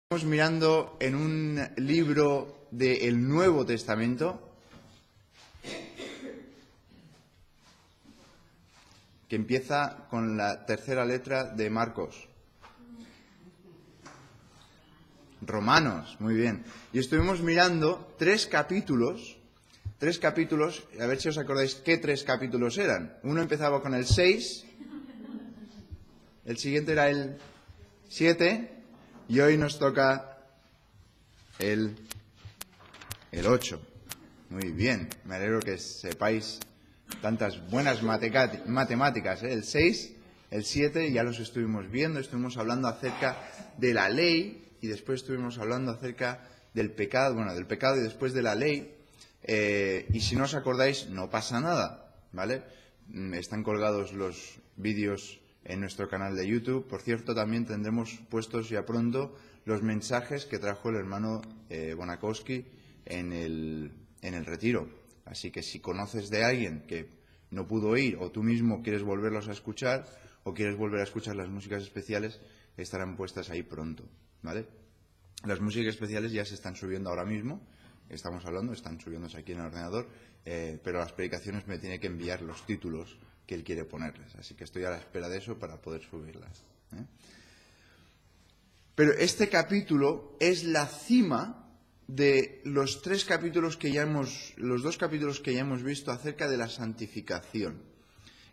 Estamos mirando en un libro del Nuevo Testamento que empieza con la tercera letra de Marcos. Romanos, muy bien. Y estuvimos mirando tres capítulos, a ver si os acordáis qué tres capítulos eran. Uno empezaba con el 6, el siguiente era el 7... y hoy nos toca el 8. Muy bien, me alegro que sepáis tantas buenas matemáticas, ¿eh? El 6, el 7, ya los estuvimos viendo, estuvimos hablando acerca de la ley y después estuvimos hablando acerca del pecado, del pecado y después de la ley. Y si no os acordáis, no pasa nada, ¿vale? Están colgados los vídeos en nuestro canal de YouTube. Por cierto, también tendremos puestos ya pronto los mensajes que trajo el hermano Bonakowski en el retiro. Así que si conoces de alguien que no pudo ir o tú mismo quieres volverlos a escuchar o quieres volver a escuchar las músicas especiales, estarán puestas ahí pronto, ¿vale? Las músicas especiales ya se están subiendo ahora mismo, están subiéndose aquí en el ordenador, pero las predicaciones me tiene que enviar los títulos que él quiere ponerles. Así que estoy a la espera de eso para poder subirlas, ¿eh? Pero este capítulo es la cima de los dos capítulos que ya hemos visto acerca de la santificación.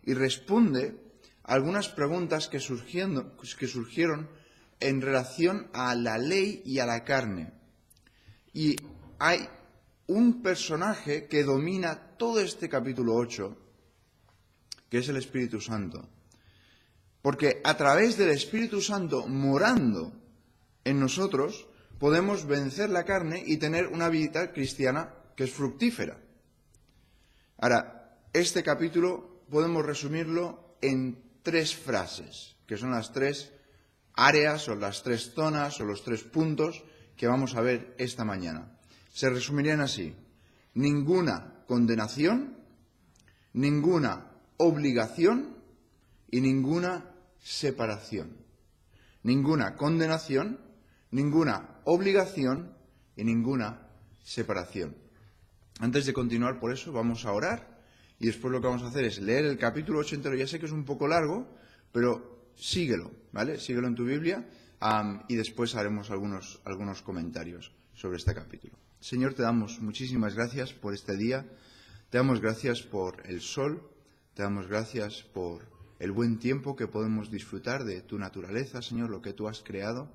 Y responde a algunas preguntas que surgieron en relación a la ley y a la carne. Y hay un personaje que domina todo este capítulo 8, que es el Espíritu Santo. Porque a través del Espíritu Santo morando en nosotros, podemos vencer la carne y tener una vida cristiana que es fructífera. Ahora, este capítulo podemos resumirlo en tres frases, que son las tres áreas o las tres zonas o los tres puntos que vamos a ver esta mañana. Se resumirían así: ninguna condenación, ninguna obligación y ninguna separación. Ninguna condenación, ninguna obligación y ninguna separación. Antes de continuar, por eso, vamos a orar y después lo que vamos a hacer es leer el capítulo 8 entero. Ya sé que es un poco largo, pero síguelo, ¿vale? Síguelo en tu Biblia y después haremos algunos comentarios sobre este capítulo. Señor, te damos muchísimas gracias por este día, te damos gracias por el sol, te damos gracias por el buen tiempo que podemos disfrutar de tu naturaleza, Señor, lo que tú has creado.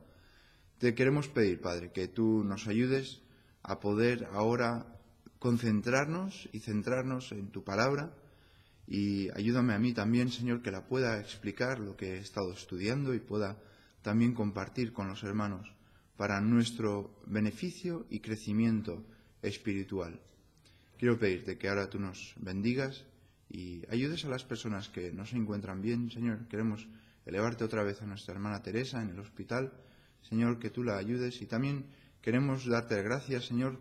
Te queremos pedir, Padre, que tú nos ayudes a poder ahora concentrarnos y centrarnos en tu palabra, y ayúdame a mí también, Señor, que la pueda explicar lo que he estado estudiando y pueda también compartir con los hermanos para nuestro beneficio y crecimiento espiritual. Quiero pedirte que ahora tú nos bendigas y ayudes a las personas que no se encuentran bien, Señor. Queremos elevarte otra vez a nuestra hermana Teresa en el hospital, Señor, que tú la ayudes, y también queremos darte gracias, Señor,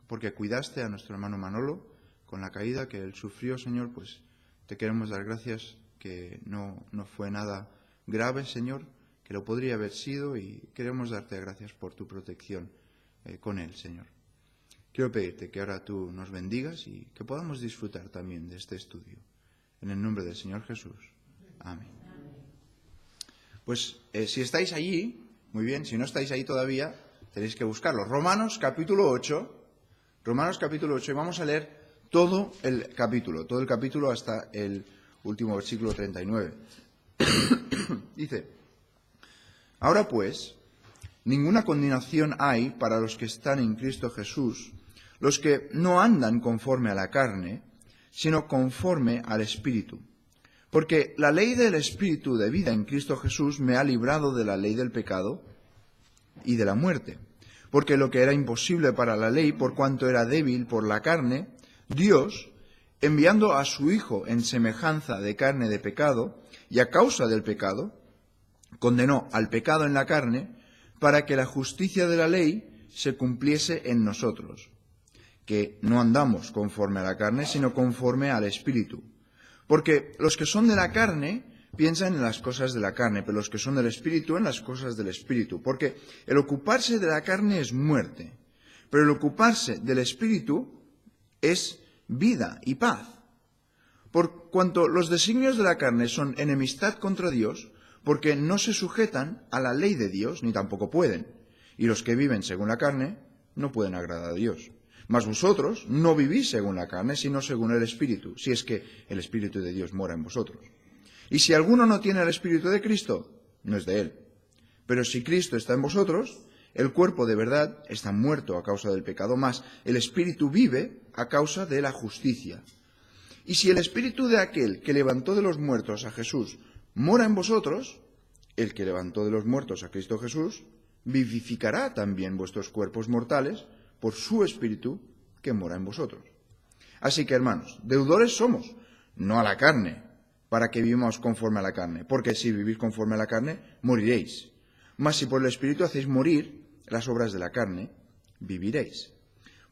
porque cuidaste a nuestro hermano Manolo con la caída que él sufrió, Señor. Pues te queremos dar gracias que no fue nada grave, Señor, que lo podría haber sido, y queremos darte gracias por tu protección con él, Señor. Quiero pedirte que ahora tú nos bendigas y que podamos disfrutar también de este estudio. En el nombre del Señor Jesús. Amén. Pues si estáis allí, muy bien. Si no estáis ahí todavía, tenéis que buscarlo. Romanos capítulo 8, y vamos a leer todo el capítulo hasta el último versículo 39. Dice: ahora pues, ninguna condenación hay para los que están en Cristo Jesús, los que no andan conforme a la carne, sino conforme al Espíritu. Porque la ley del Espíritu de vida en Cristo Jesús me ha librado de la ley del pecado y de la muerte. Porque lo que era imposible para la ley, por cuanto era débil por la carne, Dios, enviando a su Hijo en semejanza de carne de pecado, y a causa del pecado, condenó al pecado en la carne, para que la justicia de la ley se cumpliese en nosotros, que no andamos conforme a la carne, sino conforme al Espíritu. Porque los que son de la carne piensan en las cosas de la carne, pero los que son del Espíritu en las cosas del Espíritu. Porque el ocuparse de la carne es muerte, pero el ocuparse del Espíritu es vida y paz. Por cuanto los designios de la carne son enemistad contra Dios, porque no se sujetan a la ley de Dios, ni tampoco pueden. Y los que viven según la carne no pueden agradar a Dios. Mas vosotros no vivís según la carne, sino según el Espíritu, si es que el Espíritu de Dios mora en vosotros. Y si alguno no tiene el Espíritu de Cristo, no es de él. Pero si Cristo está en vosotros, el cuerpo de verdad está muerto a causa del pecado, mas el Espíritu vive a causa de la justicia. Y si el Espíritu de aquel que levantó de los muertos a Jesús mora en vosotros, el que levantó de los muertos a Cristo Jesús, vivificará también vuestros cuerpos mortales por su Espíritu que mora en vosotros. Así que, hermanos, deudores somos, no a la carne, para que vivamos conforme a la carne, porque si vivís conforme a la carne, moriréis. Mas si por el Espíritu hacéis morir las obras de la carne, viviréis.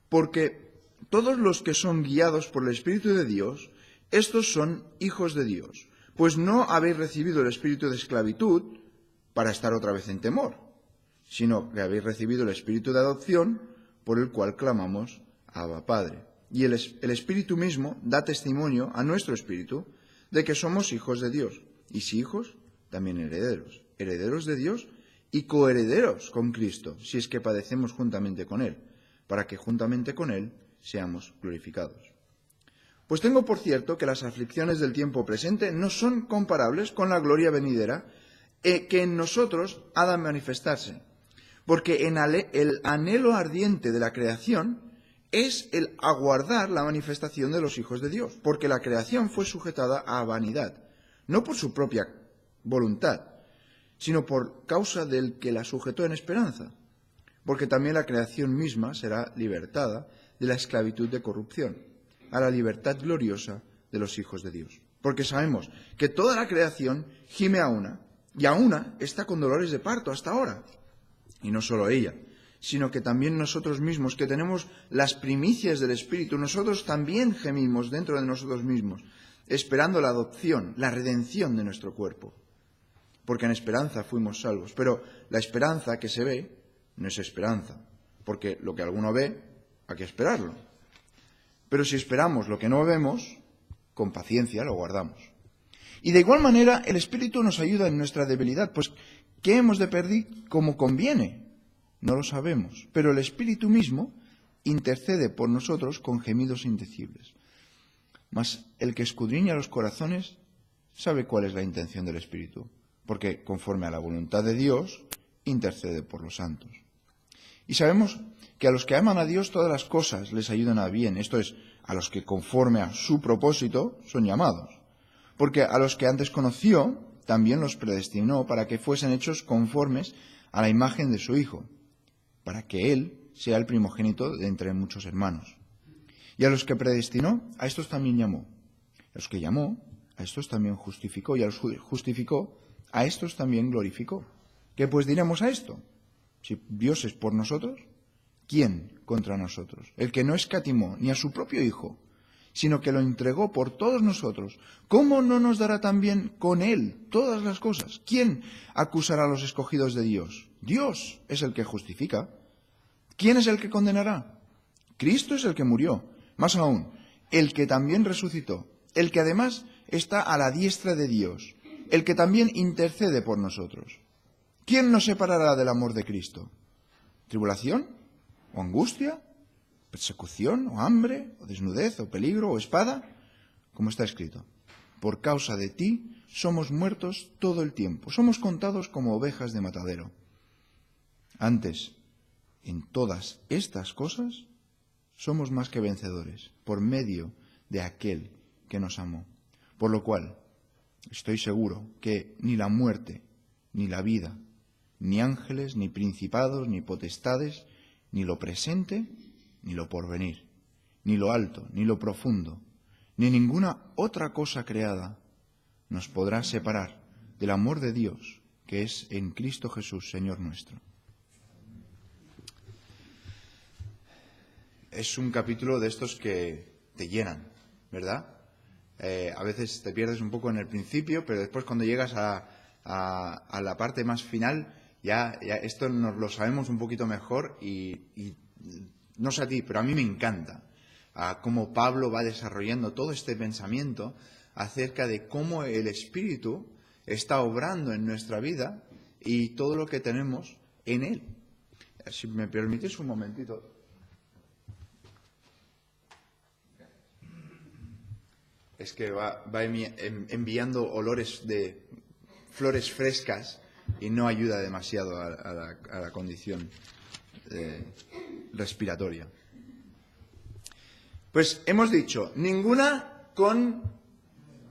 Porque todos los que son guiados por el Espíritu de Dios, estos son hijos de Dios, pues no habéis recibido el espíritu de esclavitud para estar otra vez en temor, sino que habéis recibido el espíritu de adopción, por el cual clamamos, Abba, Padre. Y el Espíritu mismo da testimonio a nuestro espíritu de que somos hijos de Dios, y si hijos, también herederos, herederos de Dios y coherederos con Cristo, si es que padecemos juntamente con Él, para que juntamente con Él seamos glorificados. Pues tengo por cierto que las aflicciones del tiempo presente no son comparables con la gloria venidera que en nosotros ha de manifestarse, porque el anhelo ardiente de la creación es el aguardar la manifestación de los hijos de Dios, porque la creación fue sujetada a vanidad, no por su propia voluntad, sino por causa del que la sujetó en esperanza, porque también la creación misma será libertada de la esclavitud de corrupción a la libertad gloriosa de los hijos de Dios. Porque sabemos que toda la creación gime a una, y a una está con dolores de parto hasta ahora. Y no solo ella, sino que también nosotros mismos, que tenemos las primicias del Espíritu, nosotros también gemimos dentro de nosotros mismos, esperando la adopción, la redención de nuestro cuerpo. Porque en esperanza fuimos salvos. Pero la esperanza que se ve no es esperanza, porque lo que alguno ve, hay que esperarlo. Pero si esperamos lo que no vemos, con paciencia lo guardamos. Y de igual manera, el Espíritu nos ayuda en nuestra debilidad, pues ¿qué hemos de pedir como conviene? No lo sabemos, pero el Espíritu mismo intercede por nosotros con gemidos indecibles. Mas el que escudriña los corazones sabe cuál es la intención del Espíritu, porque conforme a la voluntad de Dios, intercede por los santos. Y sabemos que a los que aman a Dios todas las cosas les ayudan a bien, esto es, a los que conforme a su propósito son llamados. Porque a los que antes conoció, también los predestinó para que fuesen hechos conformes a la imagen de su Hijo, para que Él sea el primogénito de entre muchos hermanos. Y a los que predestinó, a estos también llamó. A los que llamó, a estos también justificó. Y a los justificó, a estos también glorificó. ¿Qué pues diremos a esto? Si Dios es por nosotros, ¿quién contra nosotros? El que no escatimó ni a su propio Hijo, sino que lo entregó por todos nosotros, ¿cómo no nos dará también con Él todas las cosas? ¿Quién acusará a los escogidos de Dios? Dios es el que justifica. ¿Quién es el que condenará? Cristo es el que murió. Más aún, el que también resucitó, el que además está a la diestra de Dios, el que también intercede por nosotros. ¿Quién nos separará del amor de Cristo? ¿Tribulación? ¿O angustia? ¿Persecución? ¿O hambre? ¿O desnudez? ¿O peligro? ¿O espada? Como está escrito, por causa de ti somos muertos todo el tiempo, somos contados como ovejas de matadero. Antes, en todas estas cosas, somos más que vencedores, por medio de aquel que nos amó. Por lo cual, estoy seguro que ni la muerte, ni la vida, ni ángeles, ni principados, ni potestades, ni lo presente, ni lo porvenir, ni lo alto, ni lo profundo, ni ninguna otra cosa creada nos podrá separar del amor de Dios que es en Cristo Jesús, Señor nuestro. Es un capítulo de estos que te llenan, ¿verdad? A veces te pierdes un poco en el principio, pero después cuando llegas a la parte más final, ya esto nos lo sabemos un poquito mejor y no sé a ti, pero a mí me encanta cómo Pablo va desarrollando todo este pensamiento acerca de cómo el Espíritu está obrando en nuestra vida y todo lo que tenemos en Él. Si me permites un momentito. Es que va enviando olores de flores frescas y no ayuda demasiado a la condición respiratoria. Pues hemos dicho, ninguna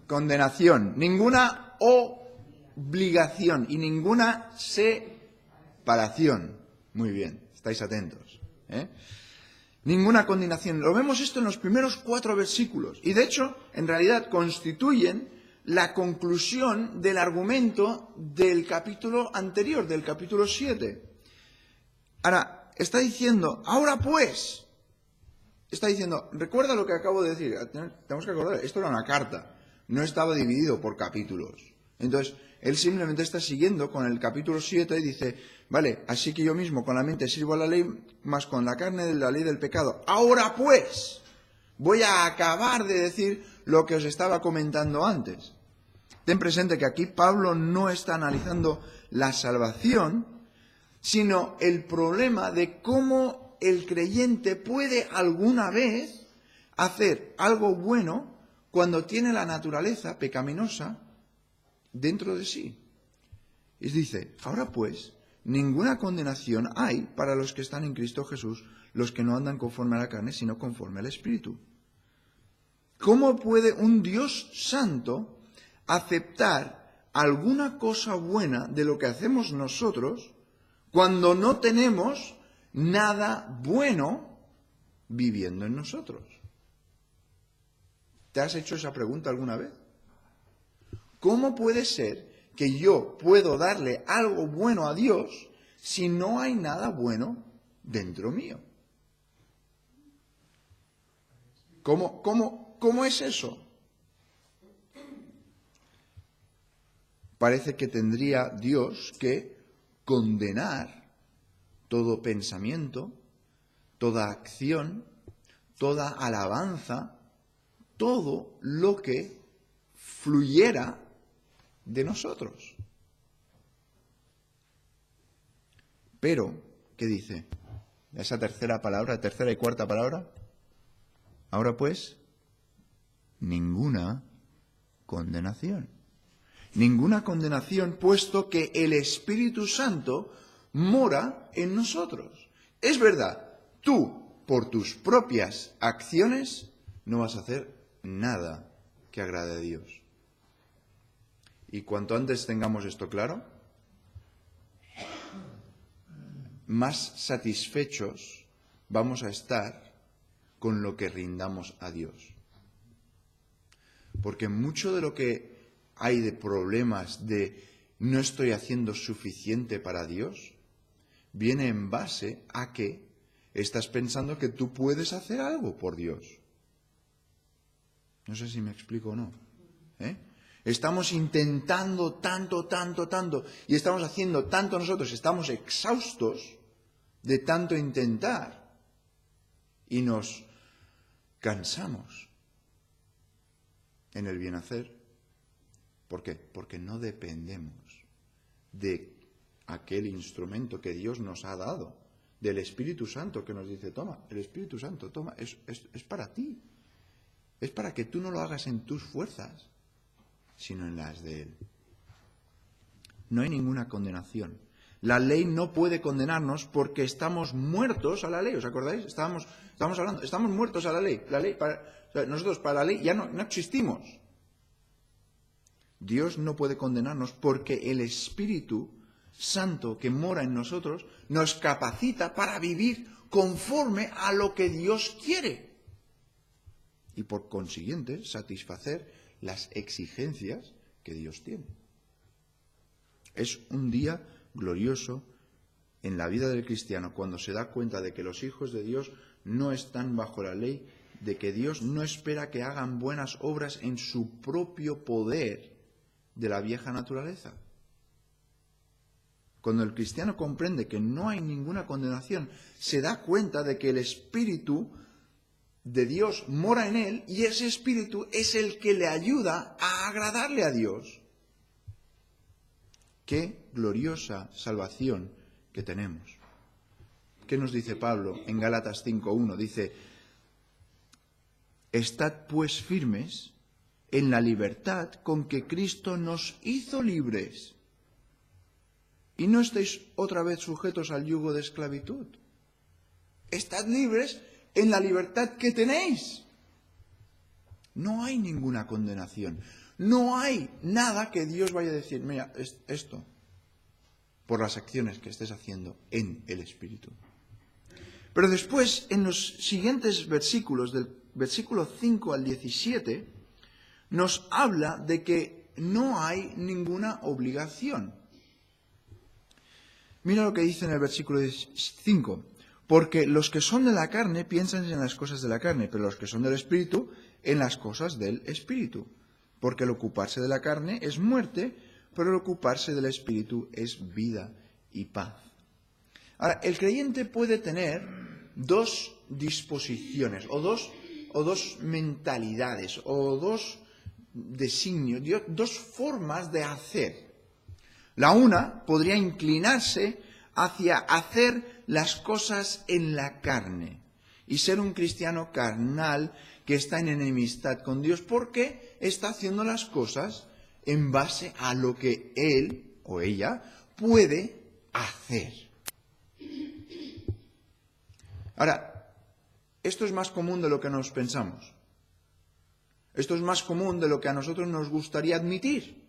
condenación, ninguna obligación y ninguna separación. Muy bien, estáis atentos. Ninguna condenación. Lo vemos esto en los primeros 4 versículos. Y de hecho, en realidad, constituyen la conclusión del argumento del capítulo anterior, del capítulo 7. Ahora, está diciendo, ahora pues, está diciendo, recuerda lo que acabo de decir, tenemos que acordar, esto era una carta, no estaba dividido por capítulos. Entonces, él simplemente está siguiendo con el capítulo 7 y dice, vale, así que yo mismo con la mente sirvo a la ley, más con la carne de la ley del pecado. Ahora pues, voy a acabar de decir lo que os estaba comentando antes. Ten presente que aquí Pablo no está analizando la salvación, sino el problema de cómo el creyente puede alguna vez hacer algo bueno cuando tiene la naturaleza pecaminosa dentro de sí. Y dice, ahora pues, ninguna condenación hay para los que están en Cristo Jesús, los que no andan conforme a la carne, sino conforme al Espíritu. ¿Cómo puede un Dios santo aceptar alguna cosa buena de lo que hacemos nosotros cuando no tenemos nada bueno viviendo en nosotros? ¿Te has hecho esa pregunta alguna vez? ¿Cómo puede ser que yo puedo darle algo bueno a Dios si no hay nada bueno dentro mío? ¿Cómo es eso? Parece que tendría Dios que condenar todo pensamiento, toda acción, toda alabanza, todo lo que fluyera de nosotros. Pero, ¿qué dice? Esa tercera y cuarta palabra. Ahora pues, ninguna condenación. Ninguna condenación, puesto que el Espíritu Santo mora en nosotros. Es verdad, tú, por tus propias acciones, no vas a hacer nada que agrade a Dios. Y cuanto antes tengamos esto claro, más satisfechos vamos a estar con lo que rindamos a Dios. Porque mucho de lo que hay de problemas de no estoy haciendo suficiente para Dios, viene en base a que estás pensando que tú puedes hacer algo por Dios. No sé si me explico o no. Estamos intentando tanto, y estamos haciendo tanto nosotros, estamos exhaustos de tanto intentar y nos cansamos en el bien hacer. ¿Por qué? Porque no dependemos de aquel instrumento que Dios nos ha dado, del Espíritu Santo que nos dice, toma, el Espíritu Santo, toma, es para ti. Es para que tú no lo hagas en tus fuerzas, sino en las de Él. No hay ninguna condenación. La ley no puede condenarnos porque estamos muertos a la ley. ¿Os acordáis? Estamos hablando, estamos muertos a la ley. Nosotros para la ley ya no existimos. Dios no puede condenarnos porque el Espíritu Santo que mora en nosotros nos capacita para vivir conforme a lo que Dios quiere. Y por consiguiente, satisfacer las exigencias que Dios tiene. Es un día glorioso en la vida del cristiano cuando se da cuenta de que los hijos de Dios no están bajo la ley de que Dios no espera que hagan buenas obras en su propio poder de la vieja naturaleza. Cuando el cristiano comprende que no hay ninguna condenación, se da cuenta de que el Espíritu de Dios mora en él y ese Espíritu es el que le ayuda a agradarle a Dios. Qué gloriosa salvación que tenemos. ¿Qué nos dice Pablo en Gálatas 5:1? Dice: estad pues firmes en la libertad con que Cristo nos hizo libres. Y no estéis otra vez sujetos al yugo de esclavitud. Estad libres en la libertad que tenéis. No hay ninguna condenación. No hay nada que Dios vaya a decir, mira, esto, por las acciones que estés haciendo en el Espíritu. Pero después, en los siguientes versículos, del versículo 5 al 17, nos habla de que no hay ninguna obligación. Mira lo que dice en el versículo 5. Porque los que son de la carne piensan en las cosas de la carne, pero los que son del Espíritu en las cosas del Espíritu. Porque el ocuparse de la carne es muerte, pero el ocuparse del Espíritu es vida y paz. Ahora, el creyente puede tener dos disposiciones, o dos mentalidades, o dos designios, dos formas de hacer. La una podría inclinarse hacia hacer las cosas en la carne y ser un cristiano carnal que está en enemistad con Dios porque está haciendo las cosas en base a lo que él o ella puede hacer. Ahora, esto es más común de lo que nos pensamos. Esto es más común de lo que a nosotros nos gustaría admitir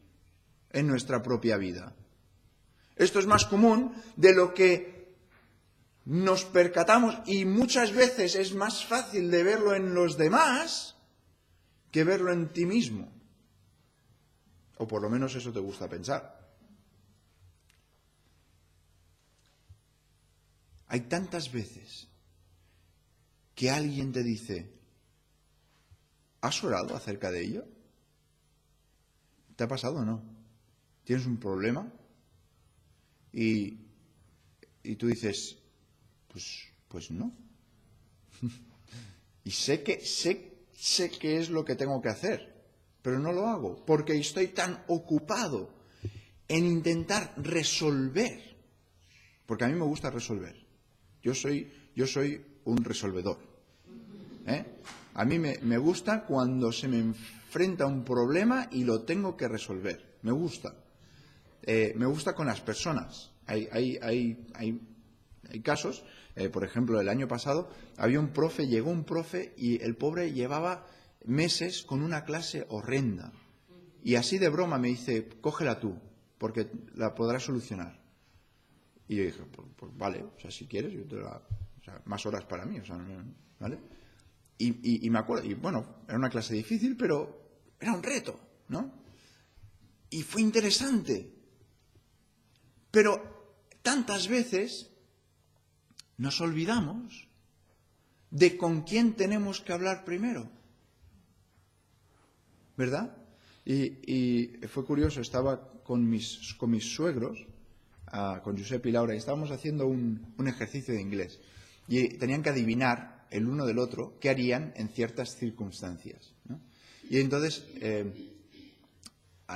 en nuestra propia vida. Esto es más común de lo que nos percatamos y muchas veces es más fácil de verlo en los demás que verlo en ti mismo. O por lo menos eso te gusta pensar. Hay tantas veces que alguien te dice, ¿has orado acerca de ello? ¿Te ha pasado o no? ¿Tienes un problema? Y tú dices, pues no. Y sé que es lo que tengo que hacer, pero no lo hago, porque estoy tan ocupado en intentar resolver, porque a mí me gusta resolver. Yo soy un resolvedor. A mí me gusta cuando se me enfrenta un problema y lo tengo que resolver. Me gusta. Me gusta con las personas. Hay casos, por ejemplo, el año pasado llegó un profe y el pobre llevaba meses con una clase horrenda. Y así de broma me dice, cógela tú, porque la podrás solucionar. Y yo dije, pues vale, o sea, si quieres, yo te más horas para mí, o sea, ¿vale? Y me acuerdo, y bueno, era una clase difícil, pero era un reto, ¿no? Y fue interesante. Pero tantas veces nos olvidamos de con quién tenemos que hablar primero, ¿verdad? Y fue curioso, estaba con mis suegros, con Josep y Laura, y estábamos haciendo un ejercicio de inglés. Y tenían que adivinar el uno del otro qué harían en ciertas circunstancias, ¿no? Y entonces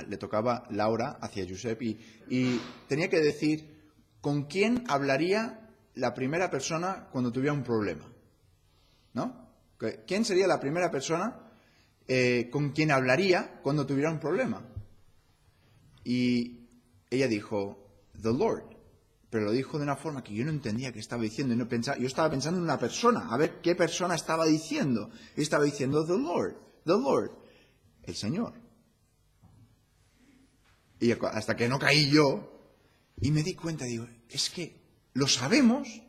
le tocaba Laura hacia Josep y tenía que decir con quién hablaría la primera persona cuando tuviera un problema, ¿no? ¿Quién sería la primera persona con quien hablaría cuando tuviera un problema? Y ella dijo, the Lord. Pero lo dijo de una forma que yo no entendía qué estaba diciendo. Yo estaba pensando en una persona, a ver qué persona estaba diciendo. Estaba diciendo the Lord, el Señor. Y hasta que no caí yo, y me di cuenta, digo, es que lo sabemos,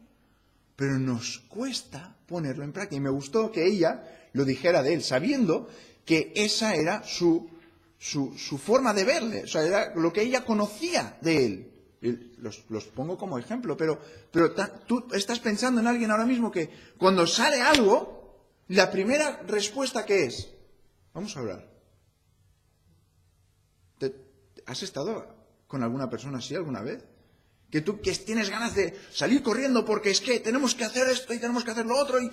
pero nos cuesta ponerlo en práctica. Y me gustó que ella lo dijera de él, sabiendo que esa era su forma de verle, o sea, era lo que ella conocía de él. Los pongo como ejemplo, pero tú estás pensando en alguien ahora mismo que cuando sale algo, La primera respuesta, ¿qué es? Vamos a orar. ¿Has estado con alguna persona así alguna vez? Que tú que tienes ganas de salir corriendo porque es que tenemos que hacer esto y tenemos que hacer lo otro y...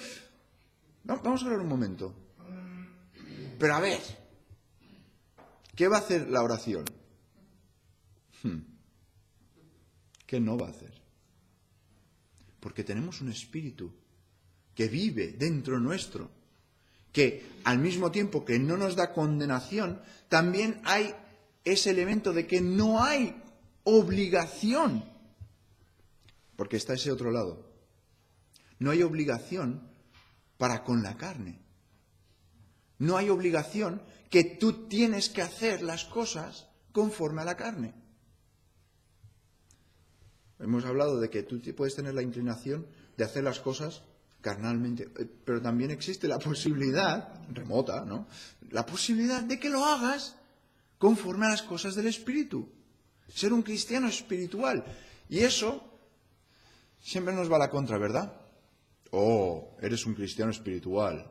No, vamos a orar un momento. Pero a ver, ¿qué va a hacer la oración? ¿Qué no va a hacer? Porque tenemos un espíritu que vive dentro nuestro, que al mismo tiempo que no nos da condenación, también hay ese elemento de que no hay obligación, porque está ese otro lado. No hay obligación para con la carne. No hay obligación que tú tienes que hacer las cosas conforme a la carne. Hemos hablado de que tú puedes tener la inclinación de hacer las cosas carnalmente, pero también existe la posibilidad, remota, ¿no? La posibilidad de que lo hagas conforme a las cosas del Espíritu. Ser un cristiano espiritual. Y eso siempre nos va a la contra, ¿verdad? Oh, eres un cristiano espiritual.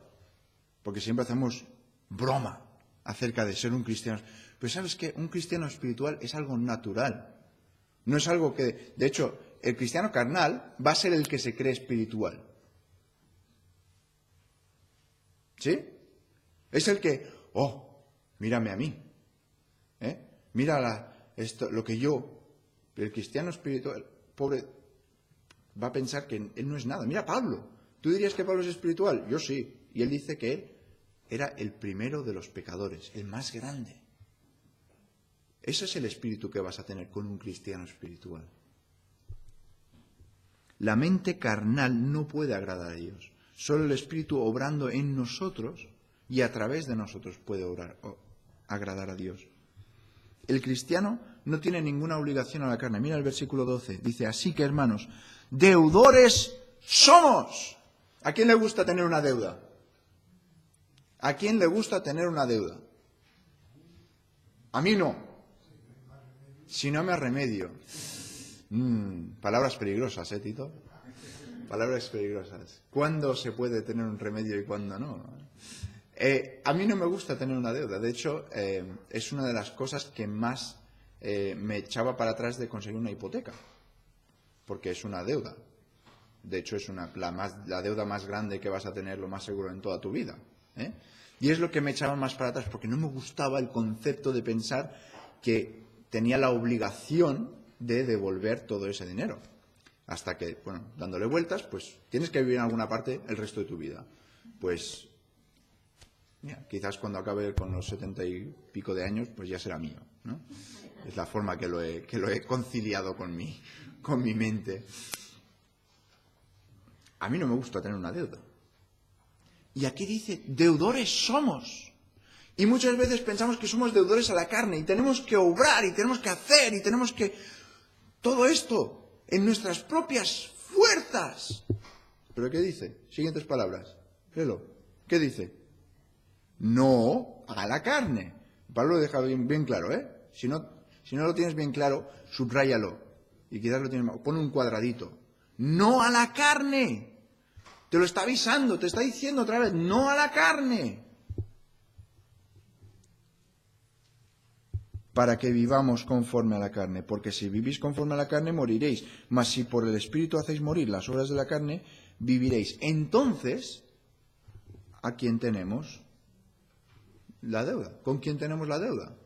Porque siempre hacemos broma acerca de ser un cristiano. Pero ¿sabes qué? Un cristiano espiritual es algo natural. No es algo que... De hecho, el cristiano carnal va a ser el que se cree espiritual. ¿Sí? Es el que, mírame a mí. Mira lo que yo, el cristiano espiritual, pobre, va a pensar que él no es nada. Mira a Pablo. ¿Tú dirías que Pablo es espiritual? Yo sí. Y él dice que él era el primero de los pecadores, el más grande. Ese es el espíritu que vas a tener con un cristiano espiritual. La mente carnal no puede agradar a Dios. Solo el Espíritu obrando en nosotros y a través de nosotros puede agradar a Dios. El cristiano no tiene ninguna obligación a la carne. Mira el versículo 12. Dice, así que hermanos, deudores somos. ¿A quién le gusta tener una deuda? ¿A quién le gusta tener una deuda? A mí no. Si no me remedio. Palabras peligrosas, Tito? Palabras peligrosas. ¿Cuándo se puede tener un remedio y cuándo no? A mí no me gusta tener una deuda. De hecho, es una de las cosas que más me echaba para atrás de conseguir una hipoteca. Porque es una deuda. De hecho, es la deuda más grande que vas a tener, lo más seguro, en toda tu vida. Y es lo que me echaba más para atrás, porque no me gustaba el concepto de pensar que tenía la obligación de devolver todo ese dinero. Hasta que, dándole vueltas, pues tienes que vivir en alguna parte el resto de tu vida. Pues, mira, quizás cuando acabe con los 70 y pico de años, pues ya será mío, ¿no? Es la forma que lo he conciliado con mi mente. A mí no me gusta tener una deuda. Y aquí dice, deudores somos. Y muchas veces pensamos que somos deudores a la carne y tenemos que obrar y tenemos que hacer y tenemos que... Todo esto en nuestras propias fuerzas. ¿Pero qué dice? Siguientes palabras. Léelo. ¿Qué dice? No a la carne. Pablo lo deja bien claro, ¿eh? Si no lo tienes bien claro, subráyalo. Y quizás lo tienes mal. Pone un cuadradito. No a la carne. Te lo está avisando, te está diciendo otra vez, no a la carne. Para que vivamos conforme a la carne, porque si vivís conforme a la carne moriréis, mas si por el Espíritu hacéis morir las obras de la carne, viviréis. Entonces, ¿a quién tenemos la deuda? ¿Con quién tenemos la deuda?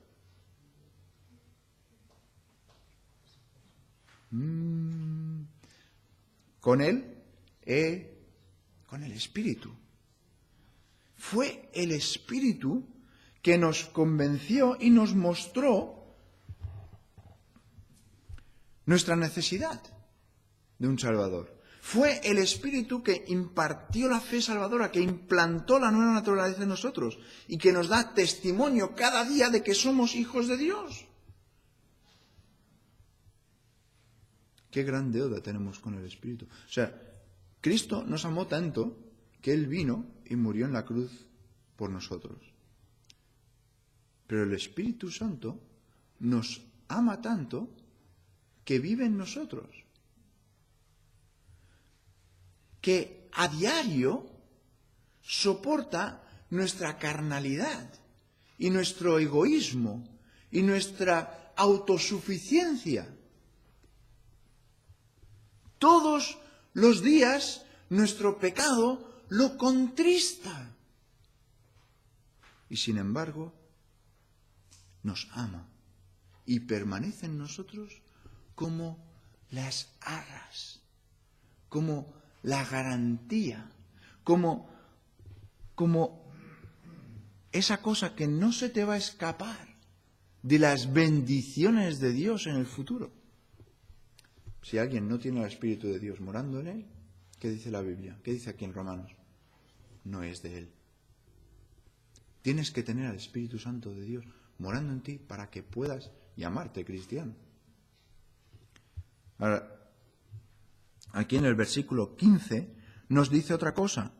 Con él, con el Espíritu. Fue el Espíritu que nos convenció y nos mostró nuestra necesidad de un Salvador. Fue el Espíritu que impartió la fe salvadora, que implantó la nueva naturaleza en nosotros y que nos da testimonio cada día de que somos hijos de Dios. Qué gran deuda tenemos con el Espíritu. O sea, Cristo nos amó tanto que Él vino y murió en la cruz por nosotros. Pero el Espíritu Santo nos ama tanto que vive en nosotros. Que a diario soporta nuestra carnalidad y nuestro egoísmo y nuestra autosuficiencia. Todos los días nuestro pecado lo contrista. Y sin embargo, nos ama y permanece en nosotros como las arras, como la garantía, como esa cosa que no se te va a escapar de las bendiciones de Dios en el futuro. Si alguien no tiene el Espíritu de Dios morando en él, ¿qué dice la Biblia? ¿Qué dice aquí en Romanos? No es de él. Tienes que tener al Espíritu Santo de Dios morando en ti para que puedas llamarte cristiano. Ahora, aquí en el versículo 15 nos dice otra cosa.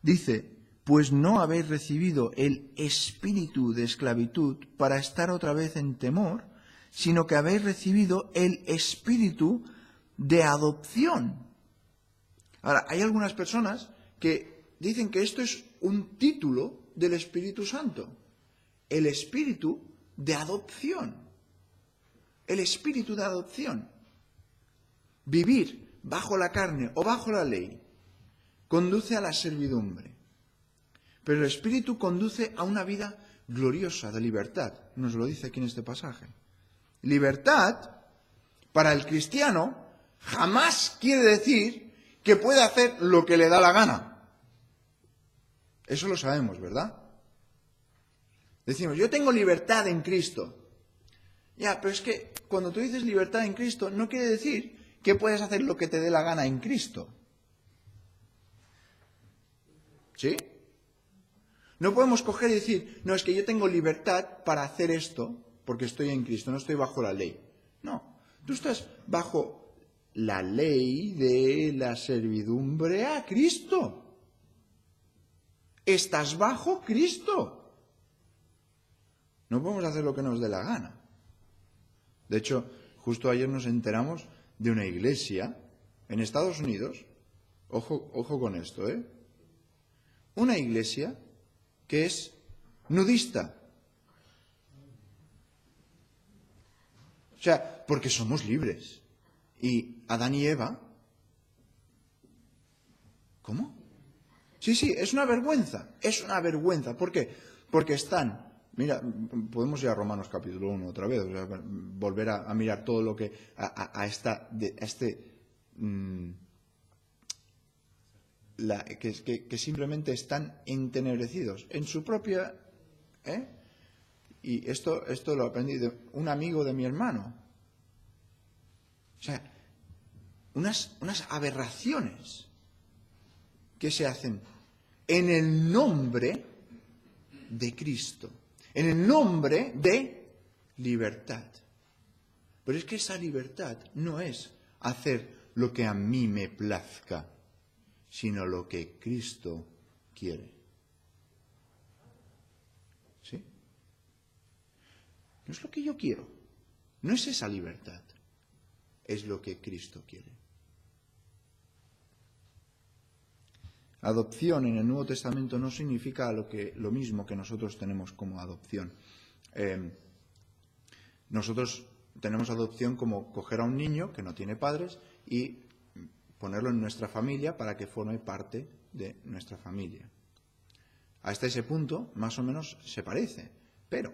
Dice, pues no habéis recibido el espíritu de esclavitud para estar otra vez en temor, sino que habéis recibido el espíritu de adopción. Ahora, hay algunas personas que dicen que esto es un título del Espíritu Santo. El espíritu de adopción. El espíritu de adopción. Vivir bajo la carne o bajo la ley conduce a la servidumbre. Pero el espíritu conduce a una vida gloriosa de libertad. Nos lo dice aquí en este pasaje. Libertad, para el cristiano, jamás quiere decir que puede hacer lo que le da la gana. Eso lo sabemos, ¿verdad? Decimos, yo tengo libertad en Cristo. Ya, pero es que cuando tú dices libertad en Cristo, no quiere decir que puedes hacer lo que te dé la gana en Cristo. ¿Sí? No podemos coger y decir, no, es que yo tengo libertad para hacer esto porque estoy en Cristo, no estoy bajo la ley. No, tú estás bajo la ley de la servidumbre a Cristo. Estás bajo Cristo. No podemos hacer lo que nos dé la gana. De hecho, justo ayer nos enteramos de una iglesia en Estados Unidos, ojo con esto, una iglesia que es nudista. O sea, porque somos libres. Y Adán y Eva... ¿Cómo? Sí, es una vergüenza. Es una vergüenza. ¿Por qué? Porque están... Mira, podemos ir a Romanos capítulo 1 otra vez, o sea, volver a mirar todo lo que... que simplemente están entenebrecidos en su propia... Y esto lo aprendí de un amigo de mi hermano. O sea, unas aberraciones que se hacen en el nombre de Cristo, en el nombre de libertad. Pero es que esa libertad no es hacer lo que a mí me plazca, sino lo que Cristo quiere. ¿Sí? No es lo que yo quiero, no es esa libertad, es lo que Cristo quiere. Adopción en el Nuevo Testamento no significa lo mismo que nosotros tenemos como adopción. Nosotros tenemos adopción como coger a un niño que no tiene padres y ponerlo en nuestra familia para que forme parte de nuestra familia. Hasta ese punto, más o menos, se parece. Pero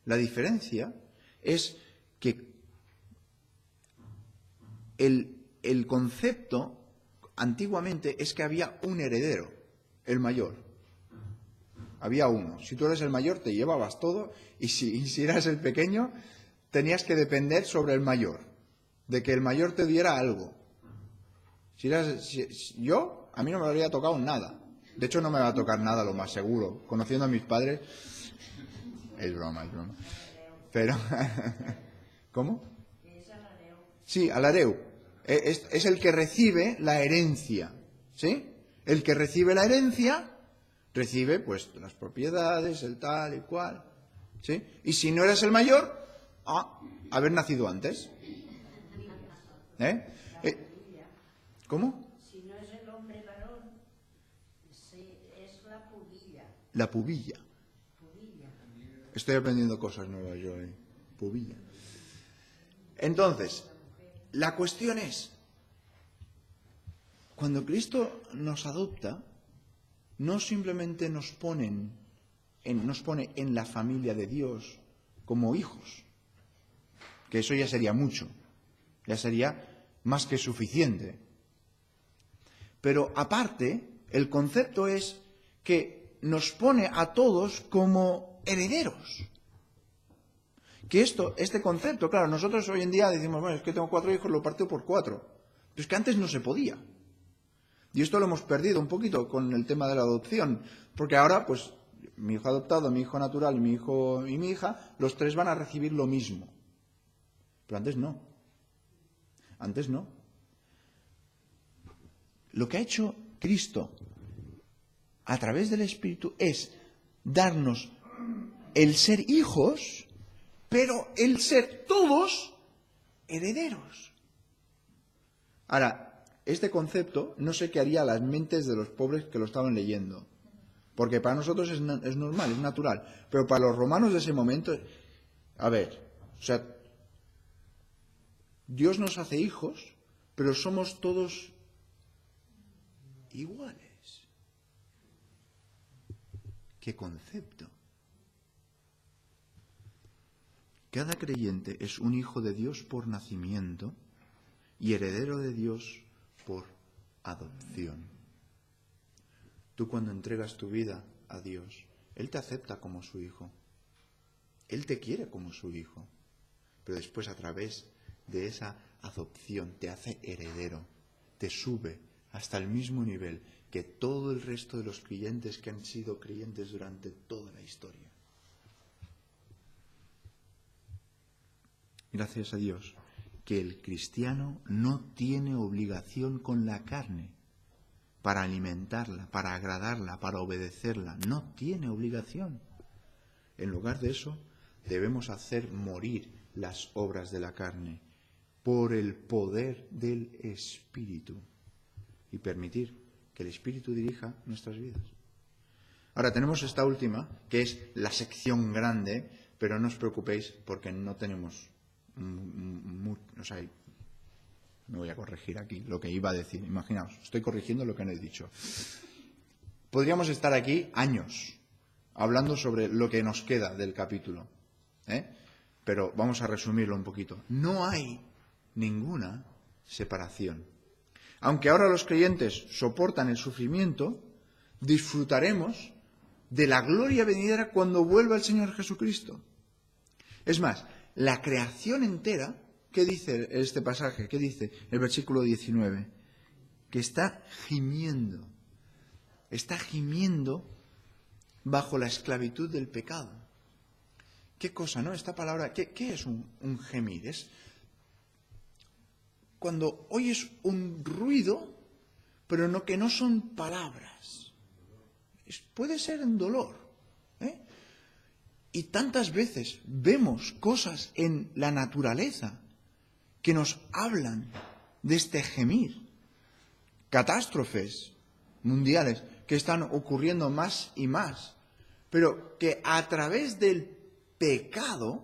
la diferencia es que el concepto antiguamente es que había un heredero, el mayor. Había uno. Si tú eres el mayor, te llevabas todo, y si eras el pequeño, tenías que depender sobre el mayor, de que el mayor te diera algo. A mí no me habría tocado nada. De hecho, no me va a tocar nada, lo más seguro. Conociendo a mis padres, es broma. Pero, ¿cómo? Sí, alareu. Es el que recibe la herencia, ¿sí? El que recibe la herencia, recibe, pues, las propiedades, el tal y cual, ¿sí? Y si no eres el mayor, haber nacido antes. ¿Cómo? Si no es el hombre varón, Sí, es la pubilla. La pubilla. Pubilla. Estoy aprendiendo cosas nuevas yo, pubilla. Entonces, la cuestión es, cuando Cristo nos adopta, no simplemente nos pone en la familia de Dios como hijos, que eso ya sería mucho, ya sería más que suficiente. Pero aparte, el concepto es que nos pone a todos como herederos. Que este concepto, claro, nosotros hoy en día decimos, bueno, es que tengo 4 hijos, lo parto por 4. Pero es que antes no se podía. Y esto lo hemos perdido un poquito con el tema de la adopción. Porque ahora, pues, mi hijo adoptado, mi hijo natural, mi hijo y mi hija, los 3 van a recibir lo mismo. Pero antes no. Antes no. Lo que ha hecho Cristo a través del Espíritu es darnos el ser hijos, pero el ser todos herederos. Ahora, este concepto no sé qué haría a las mentes de los pobres que lo estaban leyendo, porque para nosotros es normal, es natural, pero para los romanos de ese momento, a ver, o sea, Dios nos hace hijos, pero somos todos iguales. ¿Qué concepto? Cada creyente es un hijo de Dios por nacimiento y heredero de Dios por adopción. Tú cuando entregas tu vida a Dios, Él te acepta como su hijo. Él te quiere como su hijo. Pero después a través de esa adopción te hace heredero, te sube hasta el mismo nivel que todo el resto de los creyentes que han sido creyentes durante toda la historia. Gracias a Dios que el cristiano no tiene obligación con la carne para alimentarla, para agradarla, para obedecerla. No tiene obligación. En lugar de eso, debemos hacer morir las obras de la carne por el poder del Espíritu y permitir que el Espíritu dirija nuestras vidas. Ahora tenemos esta última, que es la sección grande, pero no os preocupéis porque no tenemos... O sea, me voy a corregir aquí lo que iba a decir. Imaginaos, estoy corrigiendo lo que no he dicho. Podríamos estar aquí años hablando sobre lo que nos queda del capítulo, pero vamos a resumirlo un poquito. No hay ninguna separación. Aunque ahora los creyentes soportan el sufrimiento, disfrutaremos de la gloria venidera cuando vuelva el Señor Jesucristo. Es más, la creación entera, ¿qué dice este pasaje? ¿Qué dice el versículo 19? Que está gimiendo bajo la esclavitud del pecado. ¿Qué cosa, no? Esta palabra, ¿qué es un gemir? Es cuando oyes un ruido, pero que no son palabras. Puede ser en dolor. Y tantas veces vemos cosas en la naturaleza que nos hablan de este gemir. Catástrofes mundiales que están ocurriendo más y más, pero que a través del pecado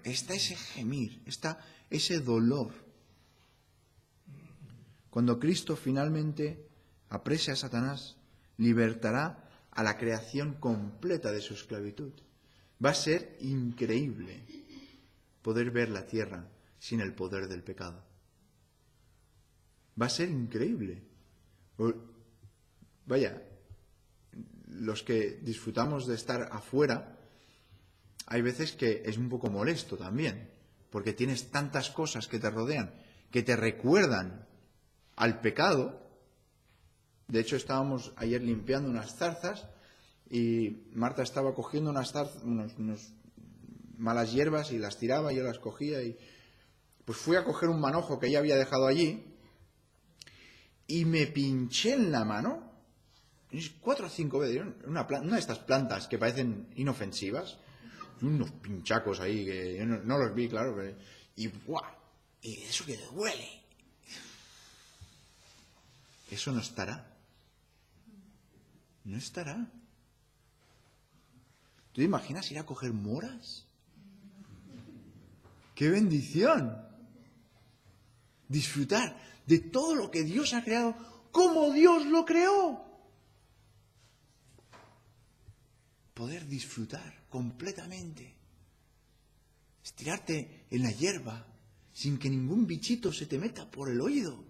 está ese gemir, está ese dolor. Cuando Cristo finalmente aprese a Satanás, libertará a la creación completa de su esclavitud. Va a ser increíble poder ver la tierra sin el poder del pecado. Va a ser increíble. Vaya, los que disfrutamos de estar afuera, hay veces que es un poco molesto también, porque tienes tantas cosas que te rodean, que te recuerdan al pecado. De hecho, estábamos ayer limpiando unas zarzas y Marta estaba cogiendo unas malas hierbas y las tiraba, yo las cogía y pues fui a coger un manojo que ella había dejado allí y me pinché en la mano 4 o 5 veces, una de estas plantas que parecen inofensivas, unos pinchacos ahí que yo no los vi, claro, pero, y ¡buah! Y eso que duele. Eso no estará. no estará. ¿Tú te imaginas ir a coger moras? ¡Qué bendición! Disfrutar de todo lo que Dios ha creado, como Dios lo creó. Poder disfrutar completamente. Estirarte en la hierba sin que ningún bichito se te meta por el oído.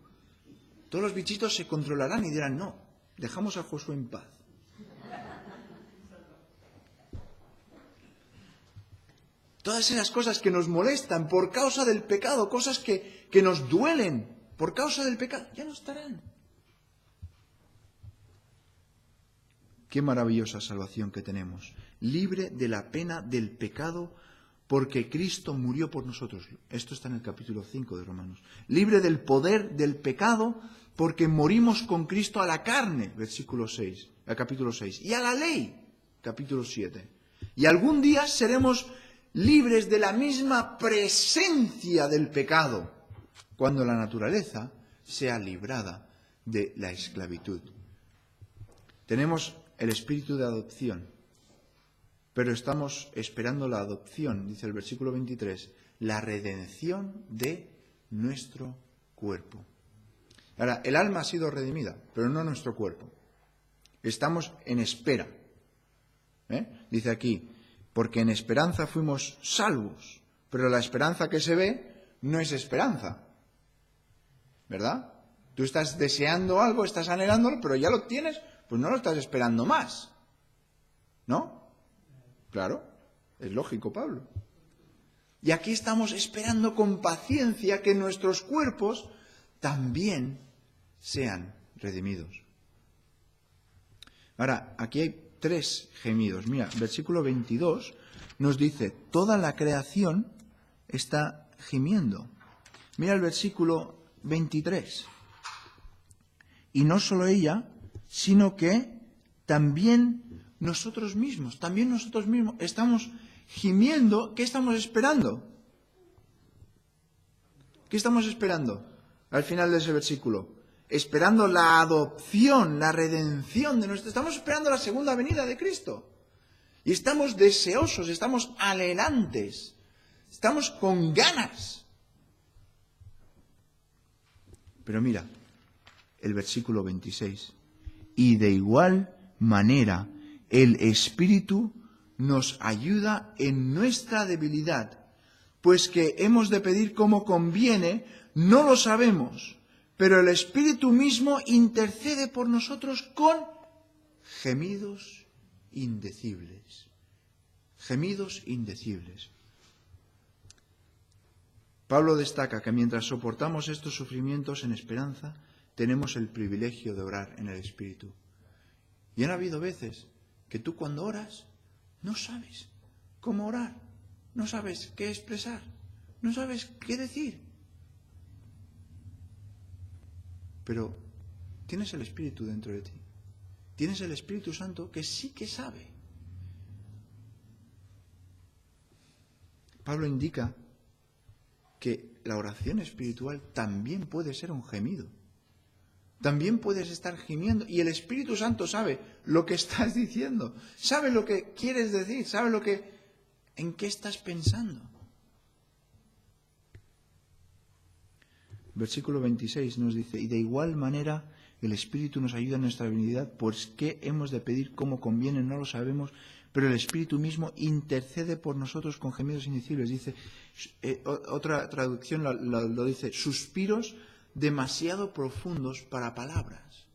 Todos los bichitos se controlarán y dirán, no, dejamos a Josué en paz. Todas esas cosas que nos molestan por causa del pecado, cosas que nos duelen por causa del pecado, ya no estarán. Qué maravillosa salvación que tenemos. Libre de la pena del pecado porque Cristo murió por nosotros. Esto está en el capítulo 5 de Romanos. Libre del poder del pecado porque morimos con Cristo a la carne, capítulo 6. Y a la ley, capítulo 7. Y algún día seremos libres de la misma presencia del pecado, cuando la naturaleza sea librada de la esclavitud. Tenemos el espíritu de adopción, pero estamos esperando la adopción, dice el versículo 23, la redención de nuestro cuerpo. Ahora, el alma ha sido redimida, pero no nuestro cuerpo. Estamos en espera. Dice aquí, porque en esperanza fuimos salvos, pero la esperanza que se ve no es esperanza. ¿Verdad? Tú estás deseando algo, estás anhelándolo, pero ya lo tienes, pues no lo estás esperando más. ¿No? Claro, es lógico, Pablo. Y aquí estamos esperando con paciencia que nuestros cuerpos también sean redimidos. Ahora, aquí hay 3 gemidos. Mira, versículo 22 nos dice, toda la creación está gimiendo. Mira el versículo 23. Y no solo ella, sino que también nosotros mismos estamos gimiendo. ¿Qué estamos esperando? ¿Qué estamos esperando al final de ese versículo? Esperando la adopción, la redención de nuestro... Estamos esperando la segunda venida de Cristo. Y estamos deseosos, estamos anhelantes, estamos con ganas. Pero mira, el versículo 26. Y de igual manera, el Espíritu nos ayuda en nuestra debilidad, pues que hemos de pedir como conviene, no lo sabemos, pero el Espíritu mismo intercede por nosotros con gemidos indecibles. Gemidos indecibles. Pablo destaca que mientras soportamos estos sufrimientos en esperanza, tenemos el privilegio de orar en el Espíritu. Y han habido veces que tú cuando oras no sabes cómo orar, no sabes qué expresar, no sabes qué decir. Pero tienes el Espíritu dentro de ti. Tienes el Espíritu Santo que sí que sabe. Pablo indica que la oración espiritual también puede ser un gemido. También puedes estar gimiendo y el Espíritu Santo sabe lo que estás diciendo, sabe lo que quieres decir, sabe en qué estás pensando. Versículo 26 nos dice, y de igual manera el Espíritu nos ayuda en nuestra debilidad, pues qué hemos de pedir como conviene, no lo sabemos, pero el Espíritu mismo intercede por nosotros con gemidos indecibles. Dice, otra traducción lo dice, suspiros demasiado profundos para palabras.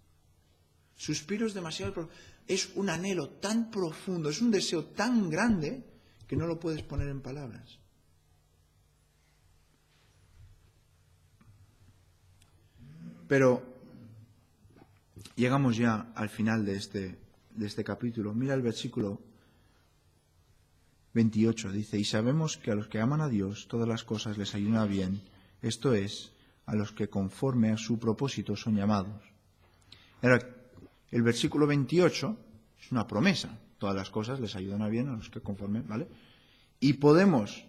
Suspiros demasiado profundos. Es un anhelo tan profundo, es un deseo tan grande que no lo puedes poner en palabras. Pero llegamos ya al final de este capítulo. Mira el versículo 28. Dice, y sabemos que a los que aman a Dios todas las cosas les ayudan a bien. Esto es, a los que conforme a su propósito son llamados. Ahora, el versículo 28 es una promesa. Todas las cosas les ayudan a bien a los que conforme, ¿vale? Y podemos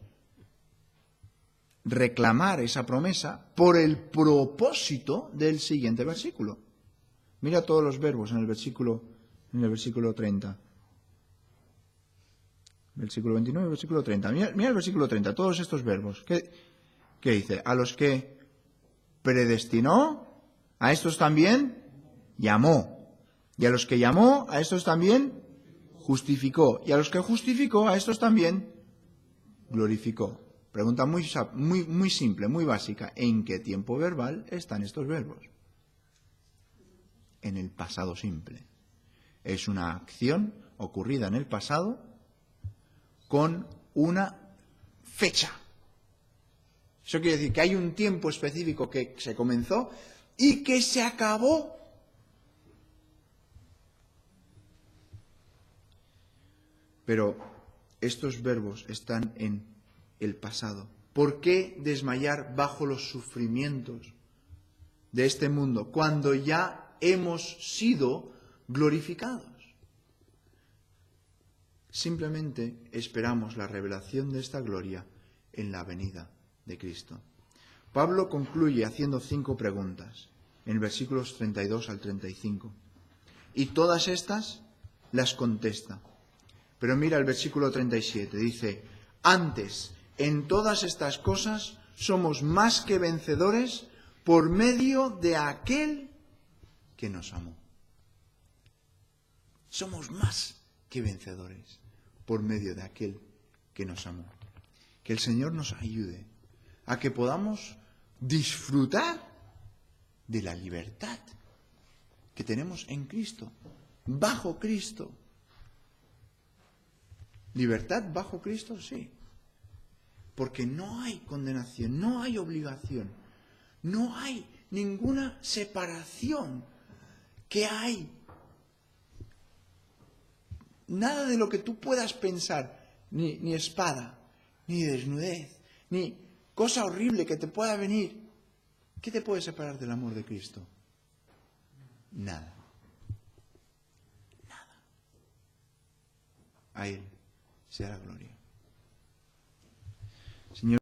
reclamar esa promesa por el propósito del siguiente versículo. Mira todos los verbos en el versículo en el versículo 30. Versículo 29 y versículo 30. Mira el versículo 30, todos estos verbos. ¿Qué dice? A los que predestinó, a estos también llamó. Y a los que llamó, a estos también justificó. Y a los que justificó, a estos también glorificó. Pregunta muy simple, muy básica. ¿En qué tiempo verbal están estos verbos? En el pasado simple. Es una acción ocurrida en el pasado con una fecha. Eso quiere decir que hay un tiempo específico que se comenzó y que se acabó. Pero estos verbos están en el pasado. ¿Por qué desmayar bajo los sufrimientos de este mundo cuando ya hemos sido glorificados? Simplemente esperamos la revelación de esta gloria en la venida de Cristo. Pablo concluye haciendo 5 preguntas en versículos 32 al 35. Y todas estas las contesta. Pero mira el versículo 37, dice: antes, en todas estas cosas, somos más que vencedores por medio de aquel que nos amó. Somos más que vencedores por medio de aquel que nos amó. Que el Señor nos ayude a que podamos disfrutar de la libertad que tenemos en Cristo, bajo Cristo. ¿Libertad bajo Cristo? Sí. Porque no hay condenación, no hay obligación, no hay ninguna separación. ¿Qué hay? Nada de lo que tú puedas pensar, ni espada, ni desnudez, ni cosa horrible que te pueda venir. ¿Qué te puede separar del amor de Cristo? Nada. Nada. A Él sea la gloria. Señor.